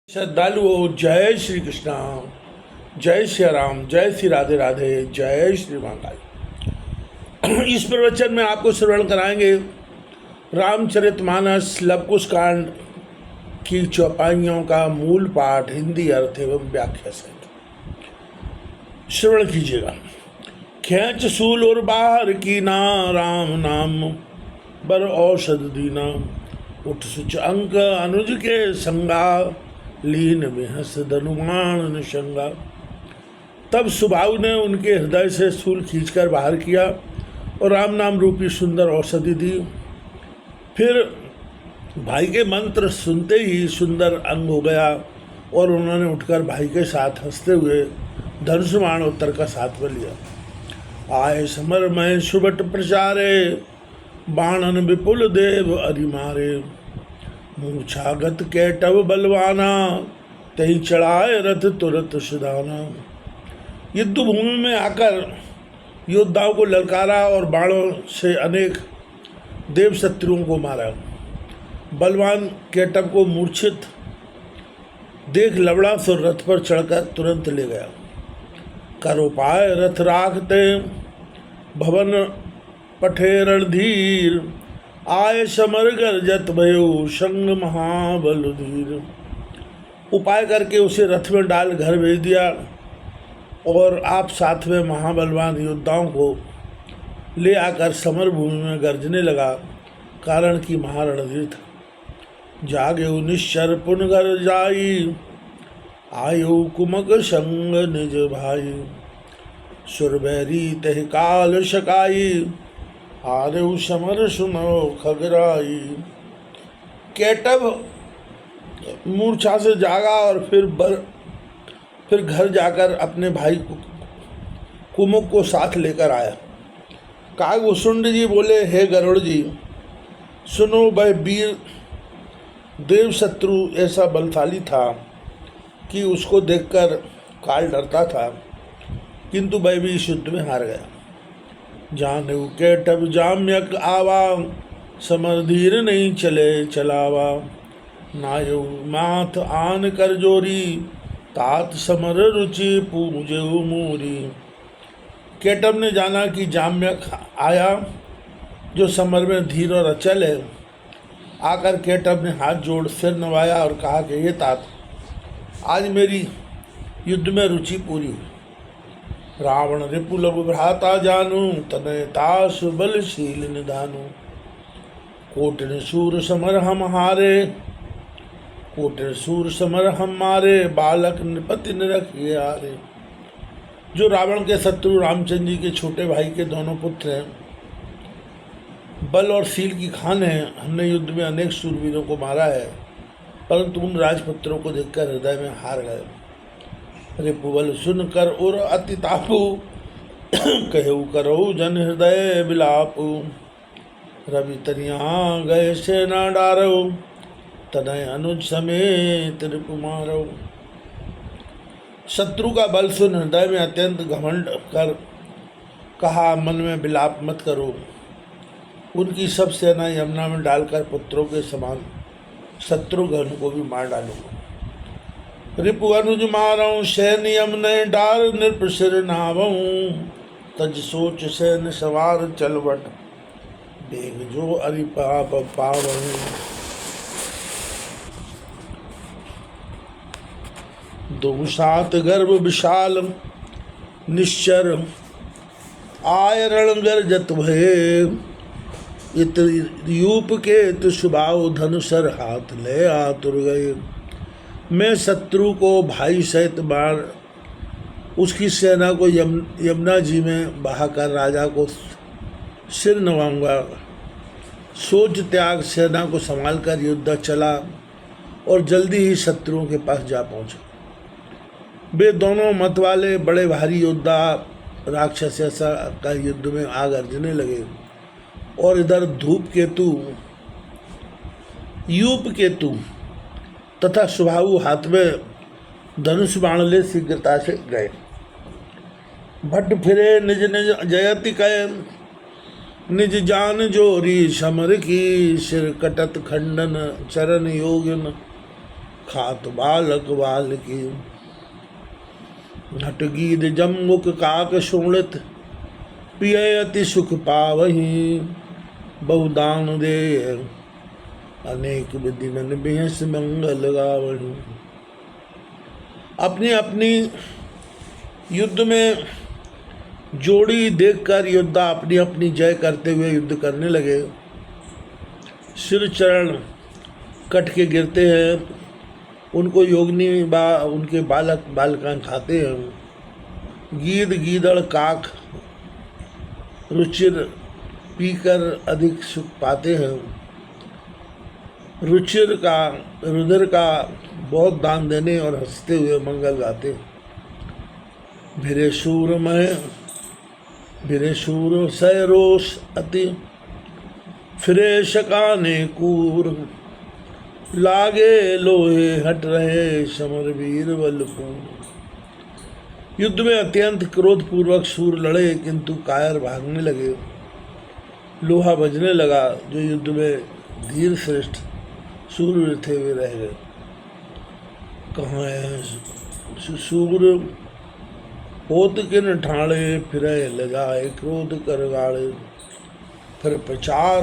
श्रद्धालुओं, जय श्री कृष्णा, जय श्री राम, जय श्री राधे राधे, जय श्री महाकाल। इस प्रवचन में आपको श्रवण कराएंगे रामचरितमानस लवकुश कांड की चौपाइयों का मूल पाठ हिंदी अर्थ एवं व्याख्या सहित श्रवण कीजिएगा। खेच सूल और बाहर की ना राम नाम बर औषध दीना, उठ सुच अंक अनुज के संगा लीन में हस धनुमान निशंगा। तब सुबाहु ने उनके हृदय से सूल खींचकर बाहर किया और राम नाम रूपी सुंदर औषधि दी। फिर भाई के मंत्र सुनते ही सुंदर अंग हो गया और उन्होंने उठकर भाई के साथ हंसते हुए धनुष्मान उत्तर का साथ में लिया। आए समर में सुबट प्रचारे, बाणन विपुल देव अरिमारे। मूर्छागत कैटव बलवाना, तही चढ़ाए रथ तुरत सुदाना। युद्ध भूमि में आकर योद्धाओं को ललकारा और बाणों से अनेक देव शत्रुओं को मारा। बलवान कैटव को मूर्छित देख लवड़ा तो रथ पर चढ़कर तुरंत ले गया। कर उपाय रथ राखते, भवन पठे रणधीर। आय समर गर्जत भयो, संग महाबल धीर। उपाय करके उसे रथ में डाल घर भेज दिया और आप साथ में महाबलवान योद्धाओं को ले आकर समर भूमि में गर्जने लगा, कारण कि महारणधीर था। जागे निश्चर पुन घर जाई, आयो कुमक संग निज भाई। सुरबैरी तह काल शकाई, हारेउ समर सुनो खगराई। कैटव मूर्छा से जागा और फिर घर जाकर अपने भाई कुमुक को साथ लेकर आया। कागभूषुंड जी बोले, हे गरुड़ जी, सुनो, वह वीर देव शत्रु ऐसा बलशाली था कि उसको देखकर काल डरता था, किंतु वह भी इस युद्ध में हार गया। जाने कैटव जाम्यक आवा, समर धीर नहीं चले चलावा। नायु माथ आन कर जोरी, तात समर रुचि पूजऊ मूरी। कैटव ने जाना कि जाम्यक आया जो समर में धीर और अचल है। आकर कैटव ने हाथ जोड़ सिर नवाया और कहा कि ये तात, आज मेरी युद्ध में रुचि पूरी हुई। रावण रिपुलभ भ्राता जानू, तनय तास बलशील निधानु। कोटिन सूर समर हम हारे, कोटिन सूर समर हम मारे। बालक नृपति निरखिए हारे। जो रावण के शत्रु रामचंद्र जी के छोटे भाई के दोनों पुत्र हैं, बल और शील की खान है। हमने युद्ध में अनेक सूरवीरों को मारा है, परंतु उन राजपुत्रों को देखकर हृदय में हार गए। रिपुबल सुनकर उर अति तापु, कहु करो जन हृदय बिलापु। रवि तनिया गए सेना डारो, तनय अनुज समेत रिपु मारो। शत्रु का बल सुन हृदय में अत्यंत घमंड कर कहा, मन में बिलाप मत करो। उनकी सब सेना यमुना में डालकर पुत्रों के समान शत्रुघ्न को भी मार डालूंगा। रिपु अनुज मारऊं, सैन यमुने डार नृप सिर नावऊं। तज सोच सैन सवार चलवट, बेग जो अरि पाप पावऊं। दो सात गर्भ विशाल निश्चर, आय रण गर्जत भये। इत यूप के तुषबाऊ धनुषर, हाथ ले आतुर गए। मैं शत्रु को भाई सहित बाण उसकी सेना को यमुना जी में बहाकर राजा को सिर नवाऊंगा। सोच त्याग सेना को संभाल कर युद्ध चला और जल्दी ही शत्रुओं के पास जा पहुंचा। वे दोनों मत वाले बड़े भारी योद्धा राक्षस ऐसा का युद्ध में आग अर्जने लगे और इधर धूप केतु, यूप केतु तथा सुबाहु हाथ में धनुष बाण ले शीघ्रता से गए। भट्ट फिरे निज निज जयति कय, निज जान जोरी समर की। सिर कटत खंडन चरण योगिन, खात बालक बालकी। हट गीत जम्मुक काक शोणित, पिय अति सुख पावही। बहुदान दे अनेक विधि मन बेहस मंगल गावही। अपनी अपनी युद्ध में जोड़ी देखकर योद्धा अपनी अपनी जय करते हुए युद्ध करने लगे। सिर चरण कट के गिरते हैं, उनको योगिनी उनके बालक बालिकाएं खाते हैं। गीद गीदड़ काक रुचिर पीकर अधिक सुख पाते हैं। रुचिर का रुधिर का बहुत दान देने और हंसते हुए मंगल गाते। भिरे शूर सैरोष अति, फिरे शकाने कूर। लागे लोहे हट रहे समर वीर बलपूर। युद्ध में अत्यंत क्रोधपूर्वक शूर लड़े, किंतु कायर भागने लगे। लोहा बजने लगा, जो युद्ध में धीर श्रेष्ठ शूर थे वे रह गए। कहाँ है शूर होत किन ठाणे, फिरे लगाए क्रोध कर गाड़े। फिर प्रचार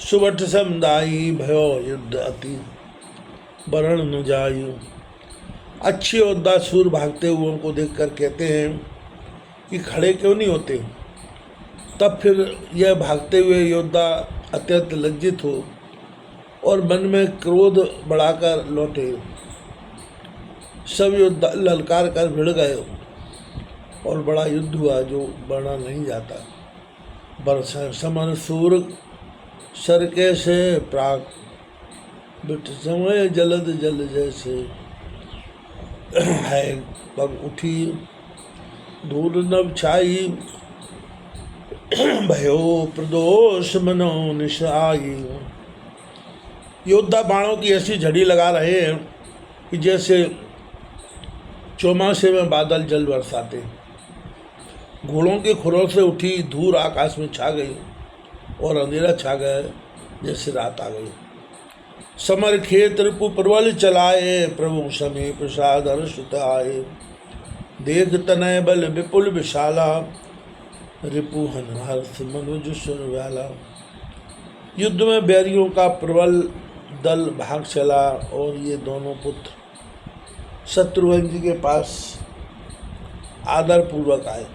सुबठ समुदायी, भयो युद्ध अति वरण न जायु। अच्छे योद्धा सूर भागते हुए को देखकर कहते हैं कि खड़े क्यों नहीं होते। तब फिर यह भागते हुए योद्धा अत्यंत लज्जित हो और मन में क्रोध बढ़ाकर लौटे। सब योद्धा ललकार कर भिड़ गए और बड़ा युद्ध हुआ जो बढ़ा नहीं जाता। बरस समर सूर सरके से प्राक, बिट समय जलद जल जैसे। है पग उठी धूल नभ छाई, भयो प्रदोष मनो निशाई। योद्धा बाणों की ऐसी झड़ी लगा रहे हैं कि जैसे चौमासे में बादल जल बरसाते। घोड़ों के खुरों से उठी धूल आकाश में छा गई और अंधेरा छा गया जैसे रात आ गई। समर खेत रिपु प्रबल चलाए, प्रभु समी प्रसाद हर्षित आए। देख तनय बल विपुल विशाला, रिपु हन हर्ष मनुज सुर व्याला। युद्ध में बैरियों का प्रबल दल भाग चला और ये दोनों पुत्र शत्रुघ्न जी के पास आदर पूर्वक आए।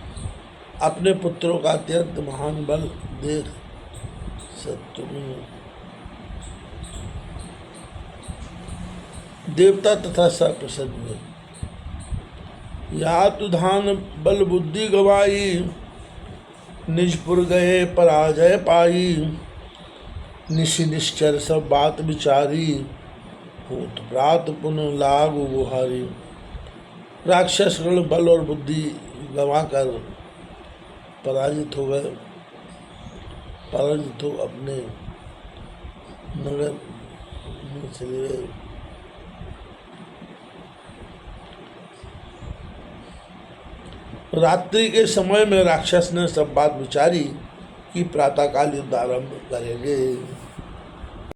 अपने पुत्रों का अत्यंत महान बल देख शत्रुघ्न देवता तथा सब प्रसन्न हुए। या तुधान बल बुद्धि गवाई, निजपुर गए पराजय पाई। निशि निश्चर सब बात विचारी, होत प्रात पुनः लागु बुहारी। राक्षस गण बल और बुद्धि गंवाकर पराजित हो गए। पराजित हो अपने नगर में चले गए। रात्रि के समय में राक्षस ने सब बात विचारी कि प्रातःकाल युद्ध आरंभ करेंगे।